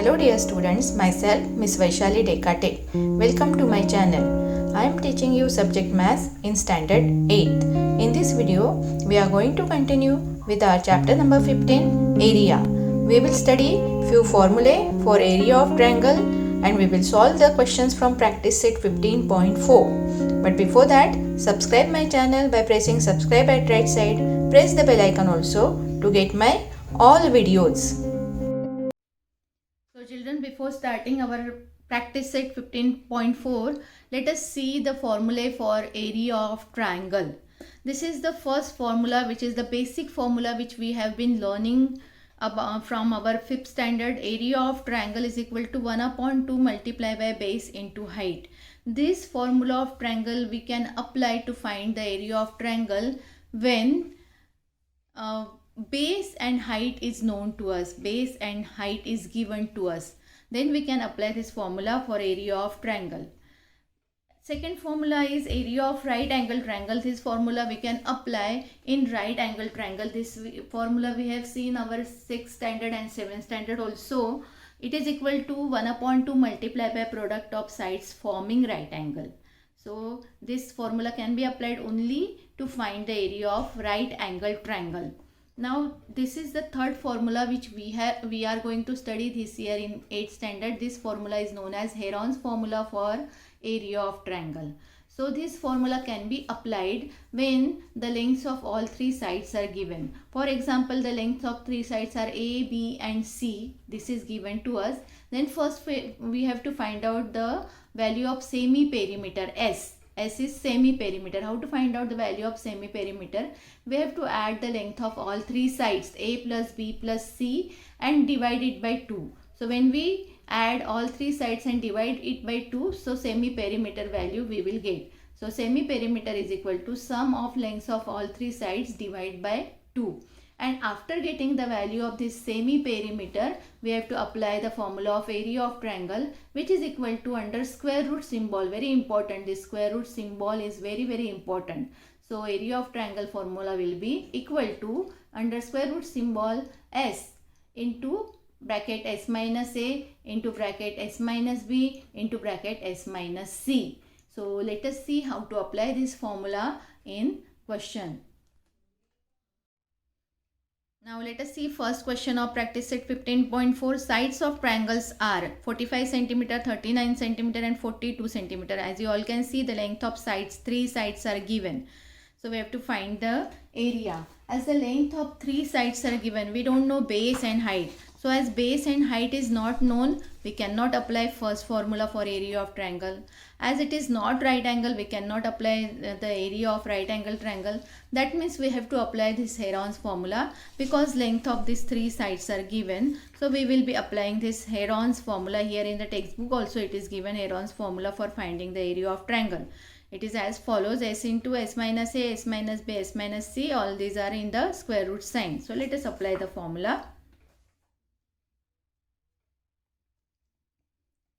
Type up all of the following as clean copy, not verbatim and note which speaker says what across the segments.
Speaker 1: Hello dear students, myself Miss Vaishali Dekate. Welcome to my channel. I am teaching you subject Maths in Standard 8th. In this video, we are going to continue with our chapter number 15, Area. We will study few formulae for area of triangle and we will solve the questions from practice set 15.4. But before that, subscribe my channel by pressing subscribe at right side. Press the bell icon also to get my all videos. So children, before starting our practice set 15.4, let us see the formulae for area of triangle. This is the first formula, which is the basic formula which we have been learning about from our 5th standard. Area of triangle is equal to 1/2 multiplied by base into height. This formula of triangle we can apply to find the area of triangle when base and height is known to us, base and height is given to us, then we can apply this formula for area of triangle. Second formula is area of right angle triangle. This formula we can apply in right angle triangle. This formula we have seen our 6th standard and 7th standard also. It is equal to 1/2 multiplied by product of sides forming right angle. So this formula can be applied only to find the area of right angle triangle. Now this is the third formula which we are going to study this year in 8th standard. This formula is known as Heron's formula for area of triangle. So this formula can be applied when the lengths of all three sides are given. For example, the length of three sides are A, B and C. This is given to us. Then first we have to find out the value of semi-perimeter S. S is semi-perimeter. How to find out the value of semi-perimeter? We have to add the length of all three sides, A plus B plus C, and divide it by 2. So when we add all three sides and divide it by 2, so semi-perimeter value we will get. So semi-perimeter is equal to sum of lengths of all three sides divided by 2. And after getting the value of this semi-perimeter, we have to apply the formula of area of triangle, which is equal to under square root symbol. Very important, this square root symbol is very important. So area of triangle formula will be equal to under square root symbol S into bracket S minus A into bracket S minus B into bracket S minus C. So let us see how to apply this formula in question. Now let us see first question of practice set 15.4. Sides of triangles are 45 cm, 39 cm and 42 cm. As you all can see, the length of sides, three sides are given. So we have to find the area. As the length of three sides are given, we don't know base and height. So as base and height is not known, we cannot apply first formula for area of triangle. As it is not right angle, we cannot apply the area of right angle triangle. That means we have to apply this Heron's formula because length of these three sides are given. So we will be applying this Heron's formula here in the textbook. Also it is given Heron's formula for finding the area of triangle. It is as follows: S into S minus A, S minus B, S minus C. All these are in the square root sign. So let us apply the formula.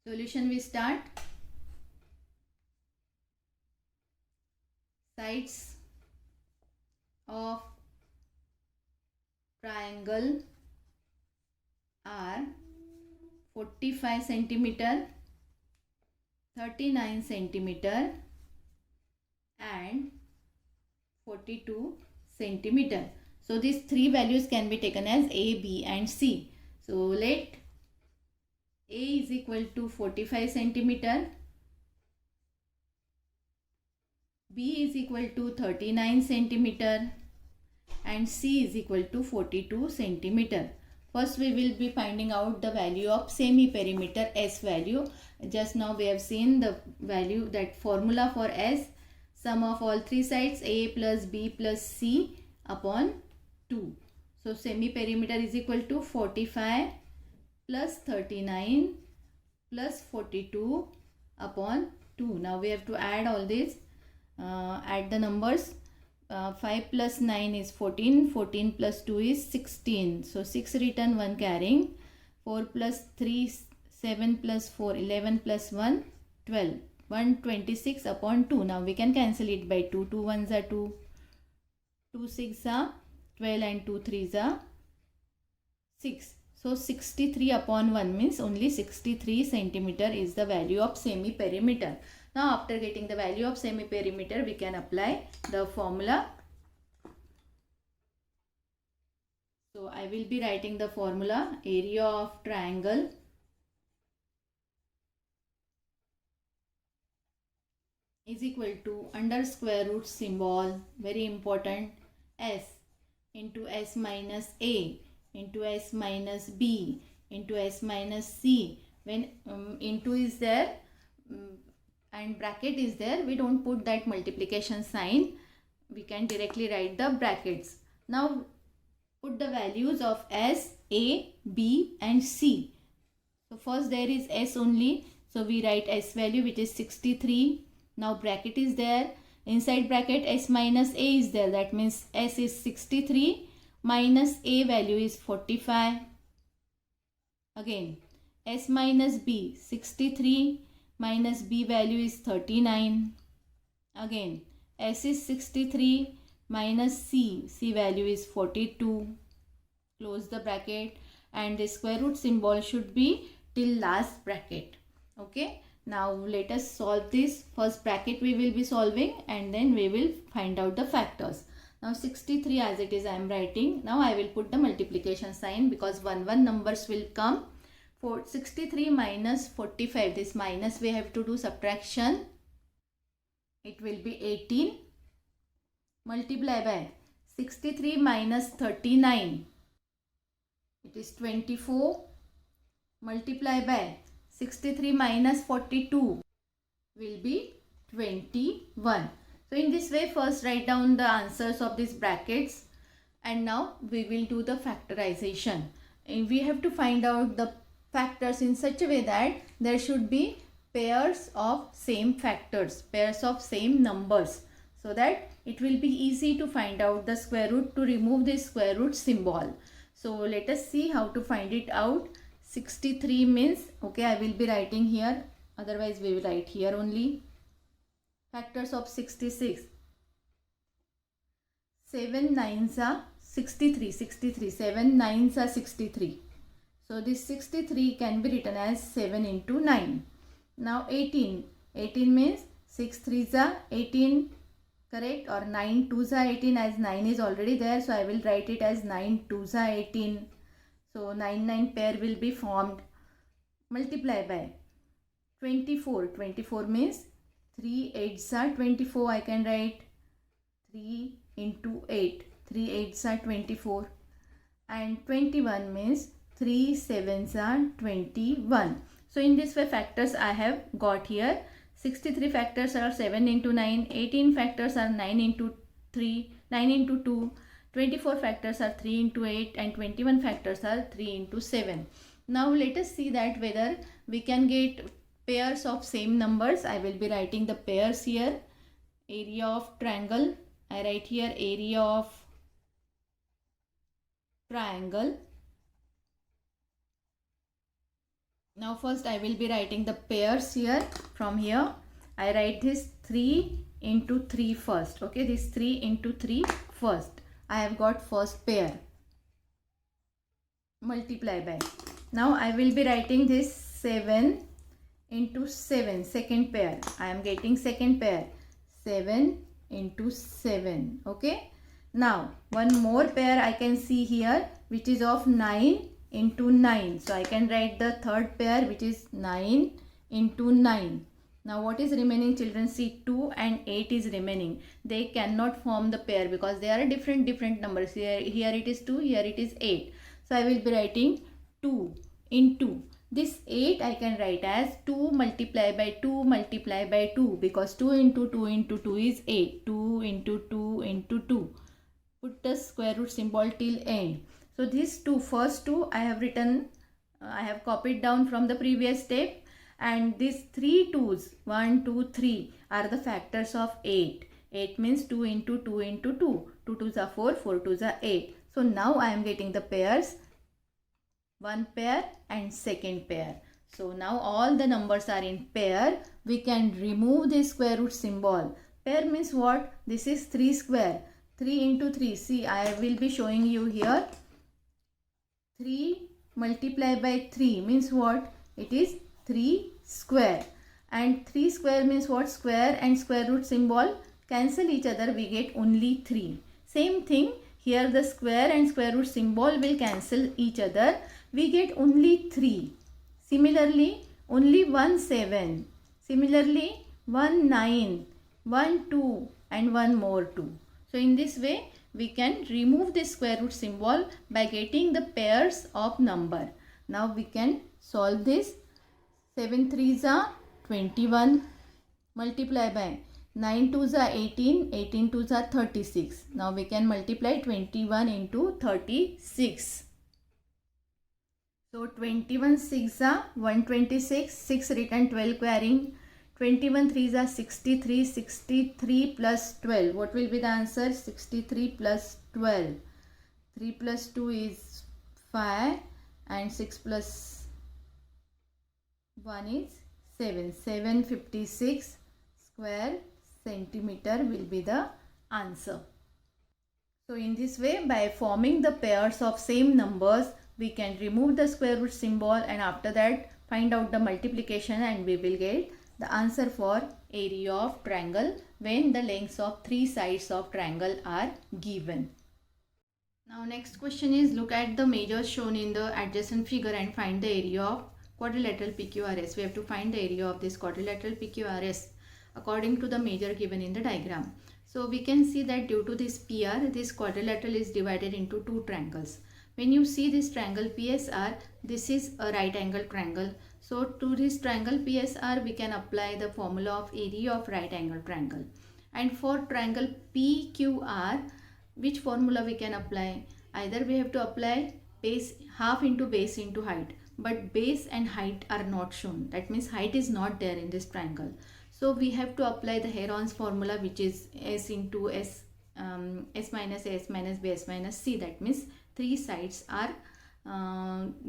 Speaker 1: Solution we start. Sides of triangle are 45 cm, 39 cm and 42 cm. So these three values can be taken as A, B and C. So let A is equal to 45 cm, B is equal to 39 cm and C is equal to 42 cm. First we will be finding out the value of semi-perimeter S value. Just now we have seen the value, that formula for S, sum of all three sides A plus B plus C upon 2. So semi-perimeter is equal to 45 plus 39 plus 42 upon 2. Now we have to add all this, add the numbers. 5 plus 9 is 14, 14 plus 2 is 16. So 6 written, 1 carrying, 4 plus 3, 7 plus 4, 11 plus 1, 12. 126 upon 2. Now we can cancel it by 2. 2 1s are 2, 2 6 are 12 and 2 3s are 6. So 63 upon 1 means only 63 centimeter is the value of semi-perimeter. Now after getting the value of semi-perimeter, we can apply the formula. So I will be writing the formula. Area of triangle is equal to under square root symbol, very important, s into s minus a into s minus b into s minus c. When into is there and bracket is there, we don't put that multiplication sign. We can directly write the brackets. Now put the values of s, a, b and c. So first there is s only. So we write s value, which is 63. Now bracket is there. Inside bracket s minus a is there. That means s is 63 minus a value is 45. Again s minus b, 63 minus b value is 39. Again s is 63 minus c value is 42. Close the bracket and the square root symbol should be till last bracket. Okay. Now let us solve this. First bracket we will be solving and then we will find out the factors. Now 63 as it is I am writing. Now I will put the multiplication sign because 1 numbers will come. For 63 minus 45, this minus we have to do subtraction. It will be 18. Multiply by 63 minus 39. It is 24. Multiply by 63 minus 42 will be 21. So in this way, first write down the answers of these brackets and now we will do the factorization. And we have to find out the factors in such a way that there should be pairs of same factors, pairs of same numbers, so that it will be easy to find out the square root, to remove the square root symbol. So let us see how to find it out. 63 means, okay, I will be writing here, otherwise we will write here only. Factors of 66. 7 9s are 63, 7 9s are 63. So this 63 can be written as 7 into 9. Now 18 means 6 3s are 18, correct, or 9 2s are 18, as 9 is already there, so I will write it as 9 2s are 18. So 9 pair will be formed. Multiply by 24. 24 means 3 8s are 24. I can write 3 into 8. 3 8s are 24. And 21 means 3 7s are 21. So in this way factors I have got here. 63 factors are 7 into 9. 18 factors are 9 into 3. 9 into 2. 24 factors are 3 into 8 and 21 factors are 3 into 7. Now let us see that whether we can get pairs of same numbers. I will be writing the pairs here. Area of triangle. I write here area of triangle. Now first I will be writing the pairs here. From here I write this 3 into 3 first. Okay, this 3 into 3 first. I have got first pair. Multiply by. Now I will be writing this 7 into 7, second pair. I am getting second pair. 7 into 7. Okay. Now one more pair I can see here, which is of 9 into 9. So I can write the third pair, which is 9 into 9. Now what is remaining, children? See, 2 and 8 is remaining. They cannot form the pair because they are different numbers. Here it is 2, here it is 8. So I will be writing 2 into this 8. I can write as 2 multiply by 2 multiply by 2, because 2 into 2 into 2 is 8. 2 into 2 into 2. Put the square root symbol till end. So these first two I have written, I have copied down from the previous step. And these 3 2's, 1, 2, 3 are the factors of 8. 8 means 2 into 2 into 2. 2 2's are 4, 4 2's are 8. So now I am getting the pairs, one pair and second pair. So now all the numbers are in pair. We can remove the square root symbol. Pair means what? This is 3 square. 3 into 3. See, I will be showing you here. 3 multiply by 3 means what? It is 3 square. And 3 square means what? Square and square root symbol cancel each other. We get only 3. Same thing. Here the square and square root symbol will cancel each other. We get only 3. Similarly, only 1 7. Similarly, 1 9, 1 2 and 1 more 2. So in this way, we can remove the square root symbol by getting the pairs of number. Now we can solve this. 7 3s are 21. Multiply by 9 2s are 18. 18 2s are 36. Now we can multiply 21 into 36. So 21 6 are 126. 6 written, 12 carrying. 21 3s are 63. 63 plus 12. What will be the answer? 63 plus 12. 3 plus 2 is 5 and 6 plus 1 is 7. 756 square centimeter will be the answer. So in this way, by forming the pairs of same numbers, we can remove the square root symbol and after that find out the multiplication and we will get the answer for area of triangle when the lengths of 3 sides of triangle are given. Now next question is, look at the measures shown in the adjacent figure and find the area of quadrilateral PQRS. We have to find the area of this quadrilateral PQRS according to the measure given in the diagram. So we can see that due to this PR, this quadrilateral is divided into two triangles. When you see this triangle PSR, this is a right angle triangle. So to this triangle PSR, we can apply the formula of area of right angle triangle. And for triangle PQR, which formula we can apply? Either we have to apply base half into base into height, but base and height are not shown. That means height is not there in this triangle. So we have to apply the Heron's formula, which is S into S, S minus A, S minus B, S minus C. That means 3 sides are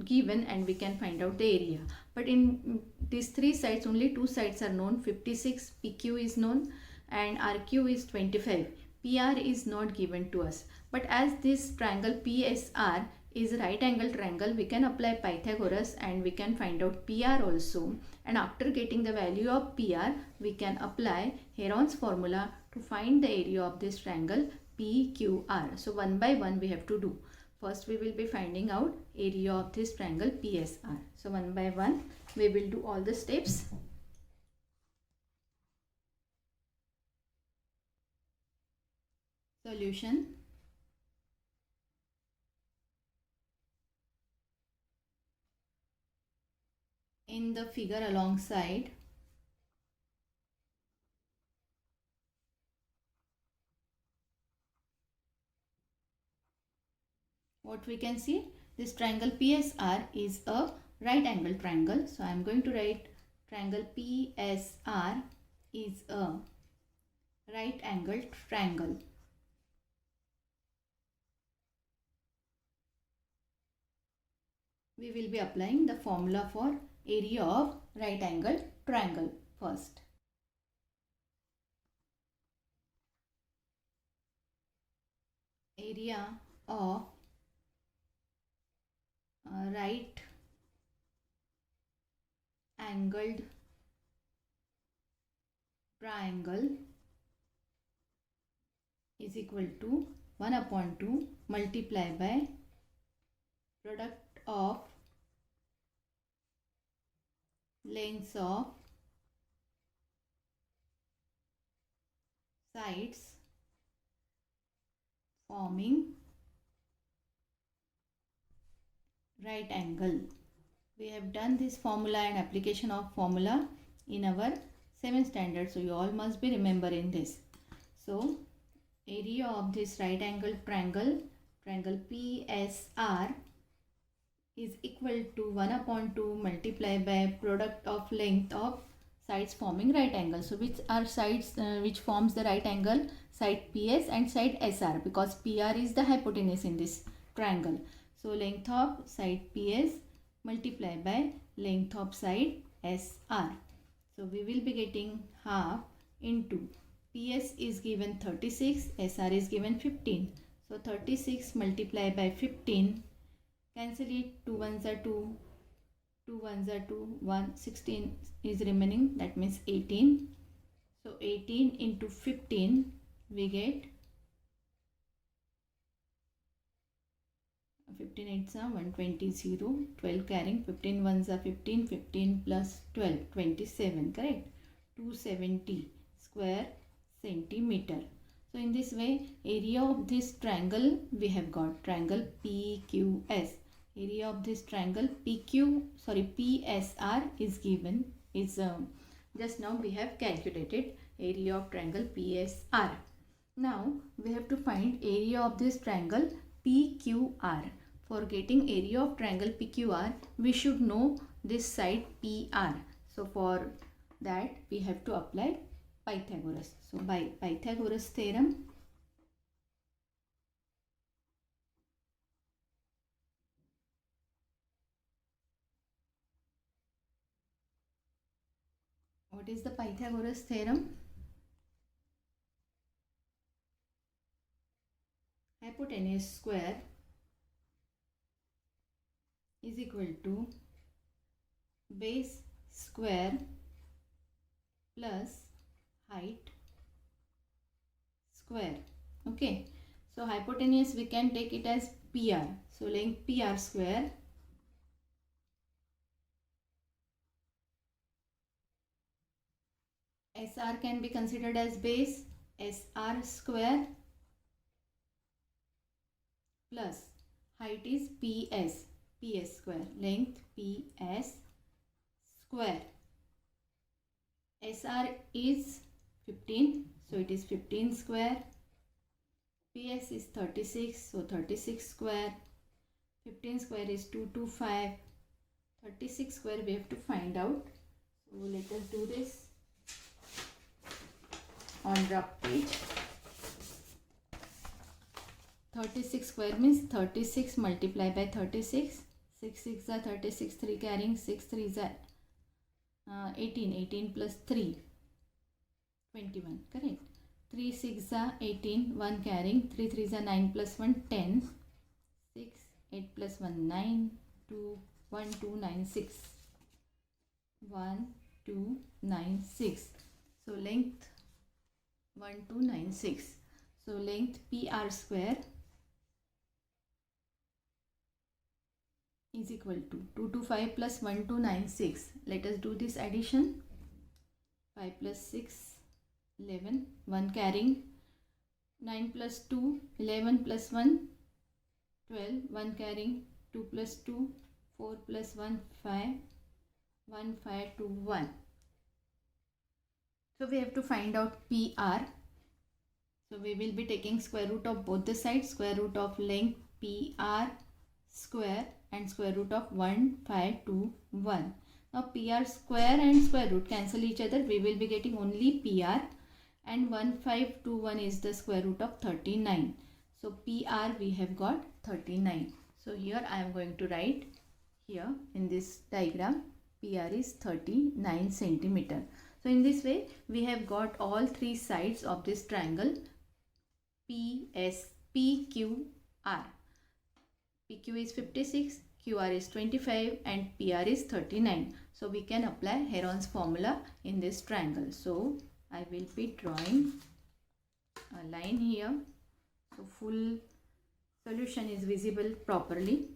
Speaker 1: given and we can find out the area. But in these 3 sides, only 2 sides are known. 56 PQ is known and RQ is 25. PR is not given to us. But as this triangle PSR is a right angle triangle, we can apply Pythagoras and we can find out PR also. And after getting the value of PR, we can apply Heron's formula to find the area of this triangle PQR. So one by one we have to do. First we will be finding out area of this triangle PSR. So one by one we will do all the steps. Solution. In the figure alongside, what we can see, this triangle PSR is a right angle triangle. So I am going to write triangle PSR is a right angle triangle. We will be applying the formula for area of right angle triangle first. Area of right angled triangle is equal to 1/2 multiply by product of lengths of sides forming right angle. We have done this formula and application of formula in our 7th standard, so you all must be remembering this. So area of this right angle triangle, triangle PSR, is equal to 1/2 multiplied by product of length of sides forming right angle. So which are sides which forms the right angle? Side PS and side SR, because PR is the hypotenuse in this triangle. So length of side PS multiplied by length of side SR. So we will be getting half into PS is given 36, SR is given 15. So 36 multiplied by 15 Cancel it. 2 ones are 2. 2 ones are 2. 1. 16 is remaining. That means 18. So 18 into 15 we get 15 8s are 120 0. 12 carrying. 15 ones are 15. 15 plus 12 27. Correct. 270 square centimeter. So in this way, area of this triangle we have got triangle PQS. Area of this triangle PSR is given. Just now we have calculated area of triangle PSR. Now we have to find area of this triangle PQR. For getting area of triangle PQR, we should know this side PR. So for that we have to apply Pythagoras. So by Pythagoras theorem, what is the Pythagoras theorem? Hypotenuse square is equal to base square plus height square. Okay, so hypotenuse we can take it as PR. So length PR square SR can be considered as base SR square plus height is PS square, length PS square. SR is 15, so it is 15 square. PS is 36, so 36 square. 15 square is 225. 36 square we have to find out. So let us do this on rough page. 36 square means 36 multiplied by 36. 6 6 are 36, 3 carrying, 6 3 are 18. 18 plus 3 21. Correct. 3 6 are 18. 1 carrying. 3 3 are 9 plus 1 10. 6 8 plus 1 9. 2 1 2 9 6. 1 2 9 6. So length 1 2 9 6. So length PR square is equal to 225 plus 1296. Let us do this addition. 5 plus 6 11. 1 carrying. 9 plus 2 11 plus 1 12. 1 carrying. 2 plus 2 4 plus 1 5. 1 5 2 1. So we have to find out PR. So we will be taking square root of both the sides. Square root of length PR square and square root of 1521. Now PR square and square root cancel each other. We will be getting only PR, and 1521 is the square root of 39. So PR we have got 39. So here I am going to write here in this diagram PR is 39 centimeter. So in this way we have got all three sides of this triangle PQR. PQ is 56, QR is 25 and PR is 39. So we can apply Heron's formula in this triangle. So I will be drawing a line here. So full solution is visible properly.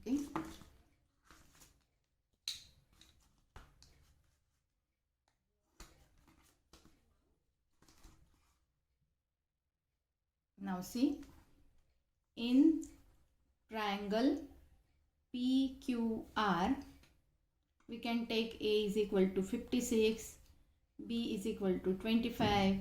Speaker 1: Okay. Now see, in triangle PQR, we can take A is equal to 56, B is equal to 25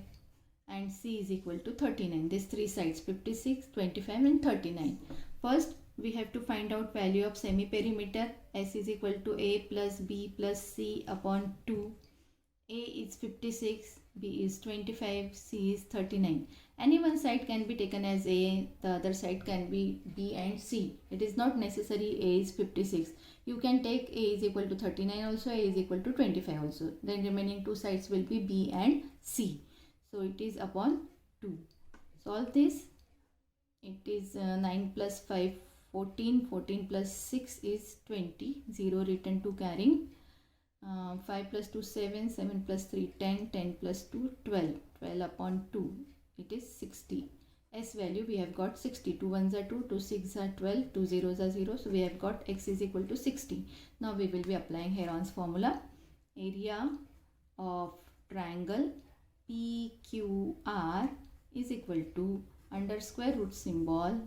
Speaker 1: and C is equal to 39. These three sides 56, 25 and 39. First we have to find out value of semi-perimeter. S is equal to A plus B plus C upon 2. A is 56, B is 25, C is 39. Any one side can be taken as A, the other side can be B and C. It is not necessary A is 56. You can take A is equal to 39 also, A is equal to 25 also. Then remaining two sides will be B and C. So it is upon 2. Solve this. it is 9 plus 5 14, 14 plus 6 is 20, 0 written, 2 carrying, 5 plus 2 7, 7 plus 3 10, 10 plus 2 12, 12 upon 2 it is 60. S value we have got 60, 2 ones are 2, 2 6 are 12, 2 zeros are 0, so we have got x is equal to 60. Now we will be applying Heron's formula. Area of triangle PQR is equal to under square root symbol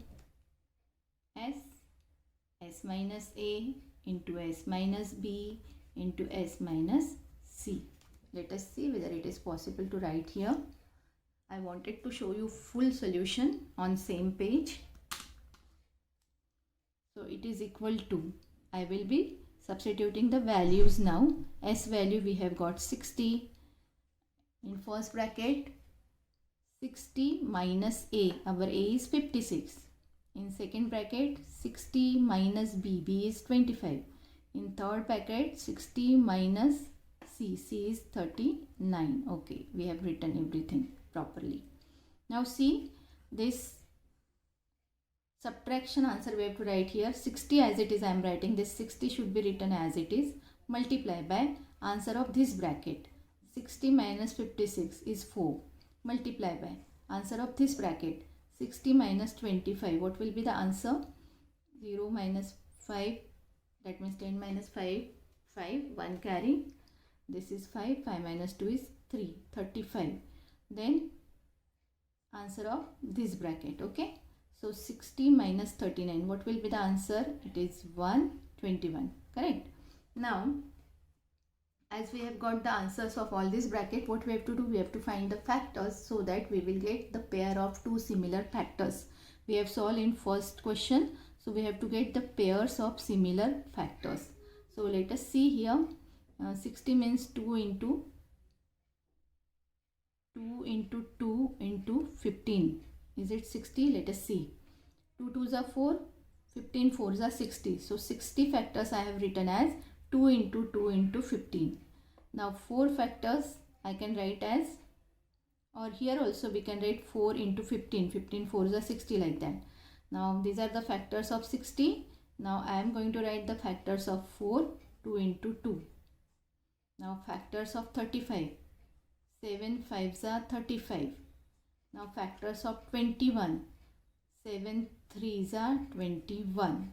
Speaker 1: S minus A into S minus B into S minus C. Let us see whether it is possible to write here. I wanted to show you full solution on same page. So it is equal to, I will be substituting the values now. S value we have got 60. In first bracket 60 minus A, our A is 56. In second bracket 60 minus B, B is 25. In third bracket 60 minus C, C is 39. Okay, we have written everything properly. Now see this subtraction answer we have to write here. 60 as it is I am writing, this 60 should be written as it is, multiply by answer of this bracket. 60 minus 56 is 4, multiply by answer of this bracket. 60 minus 25, what will be the answer? 0 minus 5, that means 10 minus 5, 5, 1 carry. This is 5, 5 minus 2 is 3, 35. Then answer of this bracket, okay? So 60 minus 39, what will be the answer? It is 121, correct? Now, as we have got the answers of all this bracket, what we have to do? We have to find the factors so that we will get the pair of two similar factors. We have solved in first question, so we have to get the pairs of similar factors. So let us see here. 60 means 2 into 2 into 15. Is it 60? Let us see. 2 2s are 4, 15 4s are 60. So 60 factors I have written as 2 into 15. Now 4 factors I can write as, or here also we can write 4 into 15. 15 4s are 60, like that. Now these are the factors of 60. Now I am going to write the factors of 4, 2 into 2. Now factors of 35. 7 5s are 35. Now factors of 21. 7 3s are 21.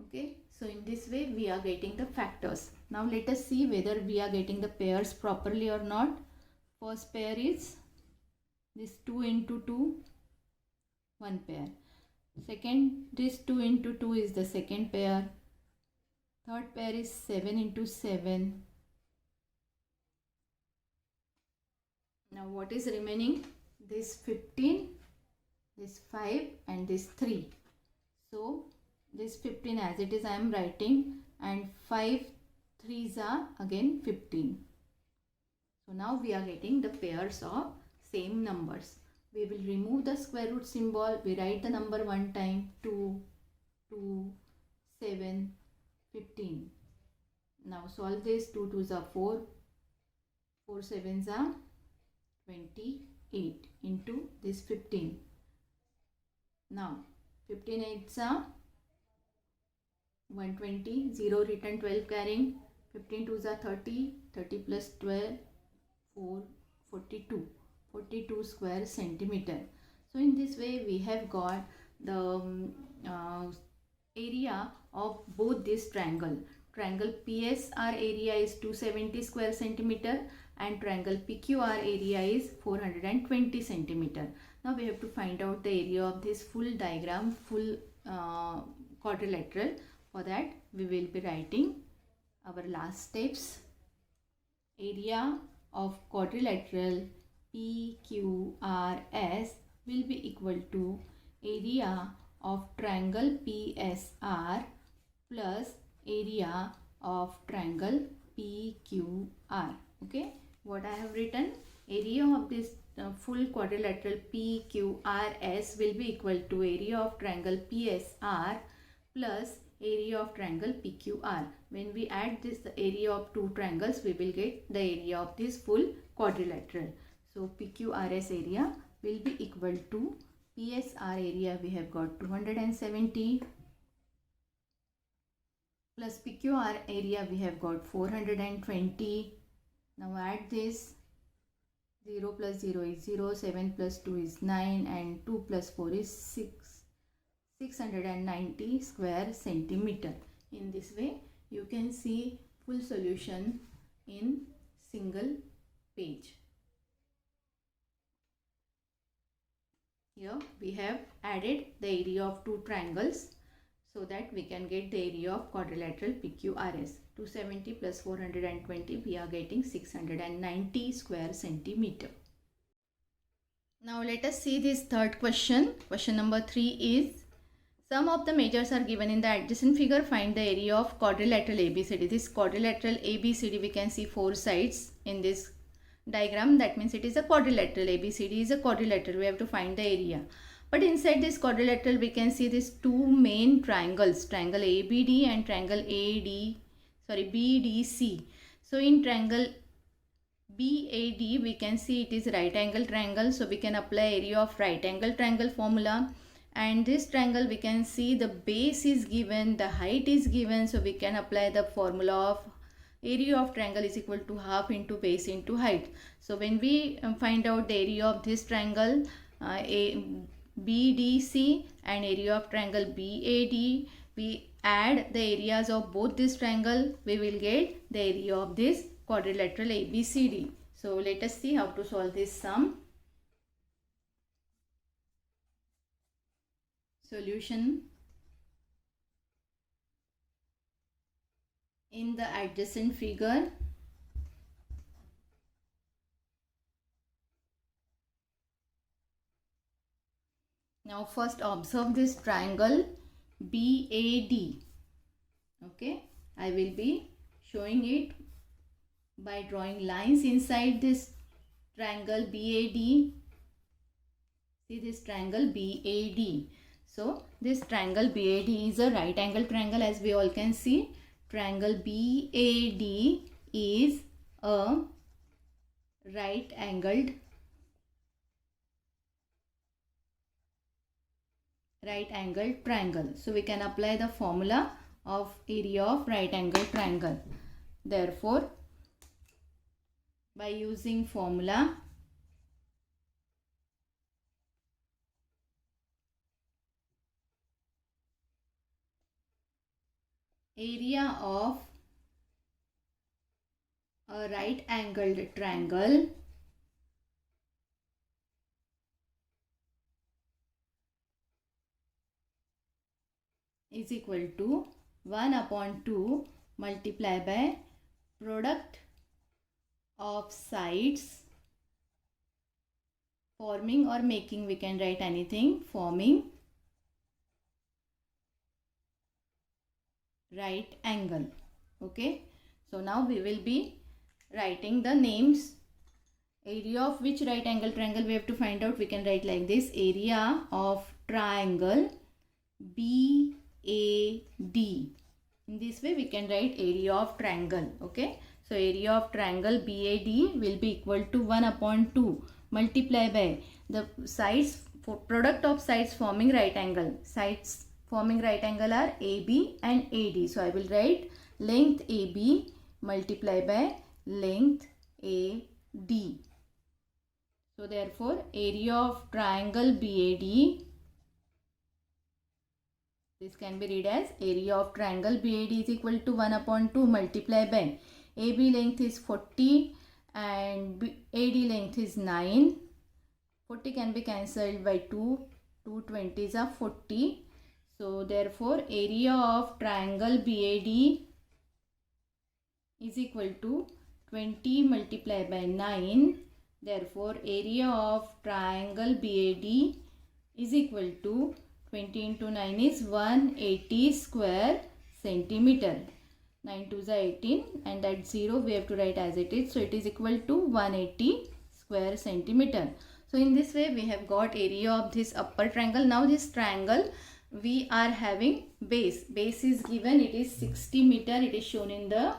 Speaker 1: Okay, so in this way we are getting the factors. Now let us see whether we are getting the pairs properly or not. First pair is this 2 into 2, one pair. Second, this 2 into 2 is the second pair. Third pair is 7 into 7. Now what is remaining? This 15, this 5 and this 3. So this 15 as it is I am writing, and 5 3s are again 15. So now we are getting the pairs of same numbers. We will remove the square root symbol. We write the number one time. 2, 2, 7, 15. Now solve this. 2 2s are 4. 4 7s are 28 into this 15. Now 15 8s are 120. 0 written, 12 carrying. 15 2s are 30. 30 plus 12, 4, 42. 42 square centimeter. So in this way we have got the area of both this triangle. Triangle PSR area is 270 square centimeter and triangle PQR area is 420 centimeter. Now we have to find out the area of this full diagram, full quadrilateral. For that we will be writing our last steps. Area of quadrilateral PQRS will be equal to area of triangle PSR plus area of triangle PQR. Okay, what I have written, area of this full quadrilateral PQRS will be equal to area of triangle PSR plus area of triangle PQR. When we add this area of two triangles, we will get the area of this full quadrilateral. So PQRS area will be equal to PSR area we have got 270 plus PQR area we have got 420. Now add this. 0 plus 0 is 0, 7 plus 2 is 9 and 2 plus 4 is 6. 690 square centimeter. In this way you can see full solution in single page. Here we have added the area of two triangles so that we can get the area of quadrilateral PQRS. 270 plus 420, we are getting 690 square centimeter. Now let us see this third question. Question number 3 is, sum of the measures are given in the adjacent figure. Find the area of quadrilateral ABCD. This quadrilateral ABCD, we can see 4 sides in this diagram. That means it is a quadrilateral. ABCD is a quadrilateral. We have to find the area. But inside this quadrilateral, we can see these two main triangles, triangle ABD and triangle BDC. So in triangle BAD, we can see it is right angle triangle. So we can apply area of right angle triangle formula. And this triangle, we can see the base is given, the height is given. So we can apply the formula of area of triangle is equal to half into base into height. So when we find out the area of this triangle BDC and area of triangle BAD, we add the areas of both this triangle, we will get the area of this quadrilateral ABCD. So let us see how to solve this sum. Solution. In the adjacent figure, now first observe this triangle BAD. Okay, I will be showing it by drawing lines inside this triangle BAD. See this triangle BAD. So this triangle BAD is a right angle triangle, as we all can see. Triangle BAD is a right angled triangle. So we can apply the formula of area of right angle triangle. Therefore, by using formula, area of a right angled triangle is equal to 1 upon 2 multiplied by product of sides forming or making, we can write anything, forming right angle. Okay, so now we will be writing the names. Area of which right angle triangle we have to find out. We can write like this: area of triangle BAD. In this way we can write area of triangle. Okay, so area of triangle BAD will be equal to 1 upon 2 multiplied by the sides, product of sides forming right angle. Sides forming right angle are AB and AD. So I will write length AB multiplied by length AD. So therefore area of triangle BAD, this can be read as area of triangle BAD is equal to 1 upon 2 multiplied by AB length is 40 and AD length is 9. 40 can be cancelled by 2. 2 20s are 40. So therefore area of triangle BAD is equal to 20 multiplied by 9. Therefore area of triangle BAD is equal to 20 into 9 is 180 square centimeter. 9 2s are 18 and that 0 we have to write as it is. So it is equal to 180 square centimeter. So in this way we have got area of this upper triangle. Now this triangle we are having base. Base is given, it is 60 meter. It is shown in the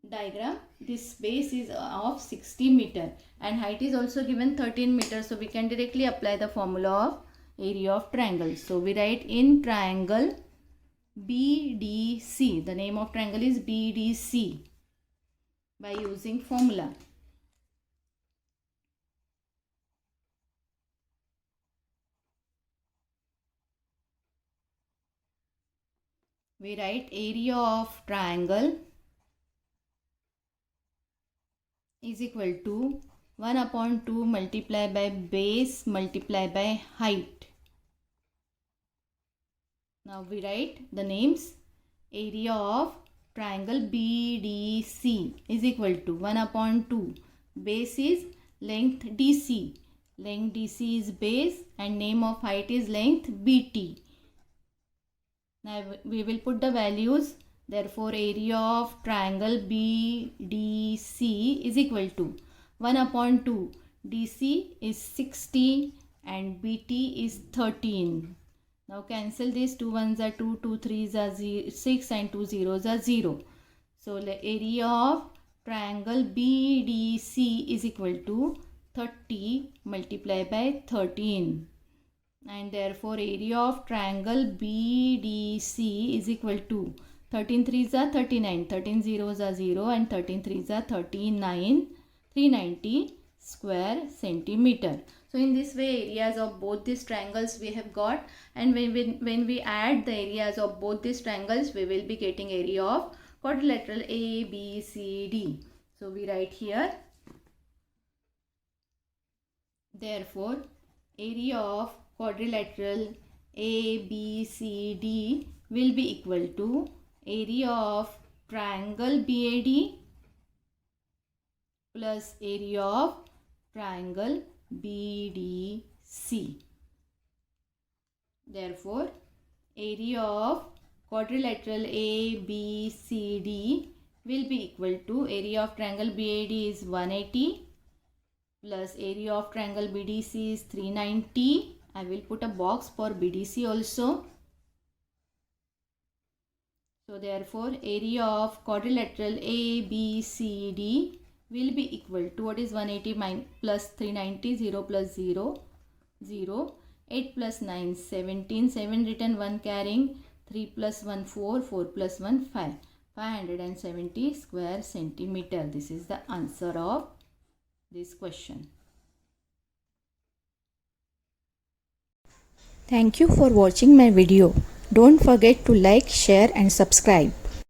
Speaker 1: diagram. This base is of 60 meter and height is also given 13 meter. So we can directly apply the formula of area of triangle. So we write in triangle BDC. The name of triangle is BDC by using formula. We write area of triangle is equal to 1 upon 2 multiplied by base multiplied by height. Now we write the names. Area of triangle BDC is equal to 1 upon 2. Base is length DC. Length DC is base and name of height is length BT. Now we will put the values. Therefore, area of triangle BDC is equal to 1 upon 2. DC is 60 and BT is 13. Now cancel this. 2 1s are 2, 2 3s are 6 and 2 zeros are 0. So the area of triangle BDC is equal to 30 multiplied by 13. And therefore area of triangle BDC is equal to 13 3s are 39, 13 zeros are 0 and 13 3s are 39, 390 square centimeter. So in this way areas of both these triangles we have got, and when we add the areas of both these triangles we will be getting area of quadrilateral ABCD. So we write here, therefore area of quadrilateral ABCD will be equal to area of triangle BAD plus area of triangle BDC. Therefore, area of quadrilateral ABCD will be equal to area of triangle BAD is 180 plus area of triangle BDC is 390. I will put a box for BDC also. So therefore area of quadrilateral ABCD will be equal to, what is 180 plus 390, 0 plus 0, 0, 8 plus 9, 17, 7 written, 1 carrying, 3 plus 1, 4, 4 plus 1, 5, 570 square centimeter. This is the answer of this question.
Speaker 2: Thank you for watching my video. Don't forget to like, share and subscribe.